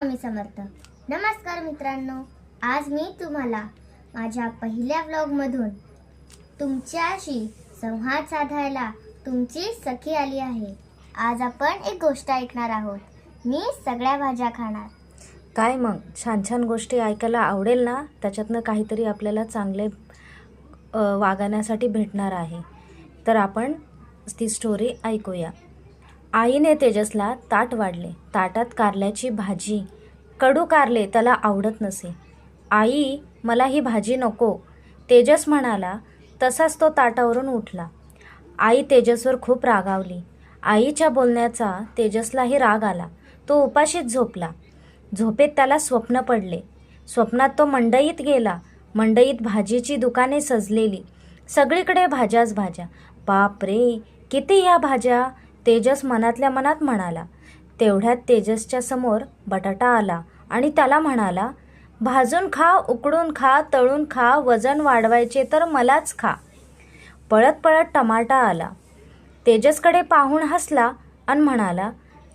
स्वामी समर्थ. नमस्कार मित्रांनो, आज मी तुम्हाला माझ्या पहिल्या व्लॉगमधून तुमच्याशी संवाद साधायला तुमची सखी आली आहे. आज आपण एक गोष्ट ऐकणार आहोत. मी सगळ्या भाज्या खाणार. काय मग छान छान गोष्टी ऐकायला आवडेल ना. त्याच्यातनं काहीतरी आपल्याला चांगले वागण्यासाठी भेटणार आहे. तर आपण ती स्टोरी ऐकूया. आईने तेजसला ताट वाढले. ताटात कारल्याची भाजी. कडू कारले त्याला आवडत नसे. आई, मला ही भाजी नको, तेजस म्हणाला. तसाच तो ताटावरून उठला. आई तेजसवर खूप रागावली. आईच्या बोलण्याचा तेजसलाही राग आला. तो उपाशीच झोपला. झोपेत त्याला स्वप्न पडले. स्वप्नात तो मंडईत गेला. मंडईत भाजीची दुकाने सजलेली. सगळीकडे भाज्याच भाज्या. बाप रे, किती ह्या भाज्या, तेजस मनातल्या मनात म्हणाला. तेवढ्यात तेजसच्या समोर बटाटा आला आणि त्याला म्हणाला, भाजून खा, उकडून खा, तळून खा, वजन वाढवायचे तर मलाच खा. पळत पळत टमाटा आला. तेजसकडे पाहून हसला आणि म्हणाला,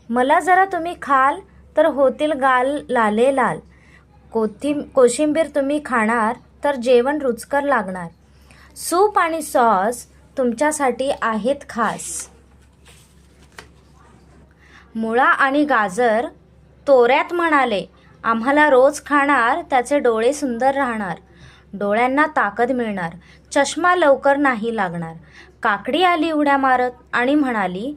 मला जरा तुम्ही खाल तर होतील गाल लाले लाल. कोशिंबीर तुम्ही खाणार तर जेवण रुचकर लागणार. सूप आणि सॉस तुमच्यासाठी आहेत खास. मुळा आणि गाजर तोऱ्यात म्हणाले, आम्हाला रोज खाणार, त्याचे डोळे सुंदर राहणार. डोळ्यांना ताकद मिळणार, चष्मा लवकर नाही लागणार. काकडी आली उड्या मारत आणि म्हणाली,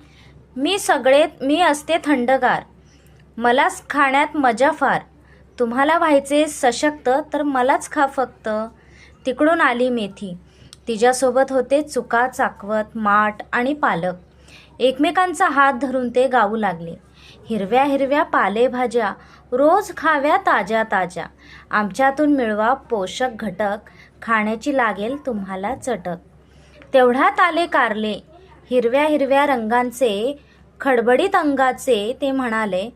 मी असते थंडगार, मलाच खाण्यात मजा फार. तुम्हाला व्हायचे सशक्त तर मलाच खा फक्त. तिकडून आली मेथी. तिच्यासोबत होते चुका, चाकवत, माठ आणि पालक. एकमेकांचा हात धरून ते गाऊ लागले, हिरव्या हिरव्या पालेभाज्या रोज खाव्या ताज्या ताज्या. आमच्यातून मिळवा पोषक घटक, खाण्याची लागेल तुम्हाला चटक. तेवढ्यात आले कारले, हिरव्या हिरव्या रंगांचे, खडबडीत अंगाचे. ते म्हणाले,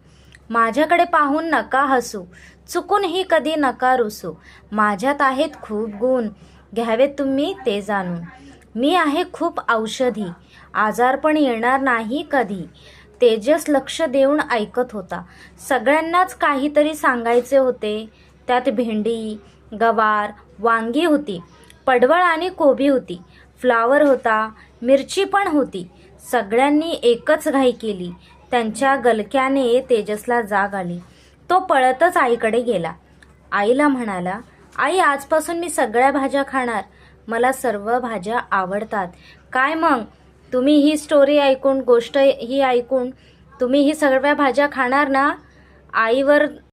माझ्याकडे पाहून नका हसू, चुकूनही कधी नका रुसू. माझ्यात आहेत खूप गुण, घ्यावेत तुम्ही ते जाणून. मी आहे खूप औषधी, आजारपण येणार नाही कधी. तेजस लक्ष देऊन ऐकत होता. सगळ्यांनाच काहीतरी सांगायचे होते. त्यात भेंडी, गवार, वांगी होती, पडवळ आणि कोबी होती, फ्लावर होता, मिरची पण होती. सगळ्यांनी एकच घाई केली. त्यांच्या गलक्याने तेजसला जाग आली. तो पळतच आईकडे गेला. आईला म्हणाला, आई, आजपासून मी सगळ्या भाज्या खाणार. मला सर्व भाज्या आवडतात. काय मग, तुम्ही ही स्टोरी ऐकून, गोष्ट ही ऐकून तुम्ही ही सगळ्या भाज्या खाणार ना? आईवर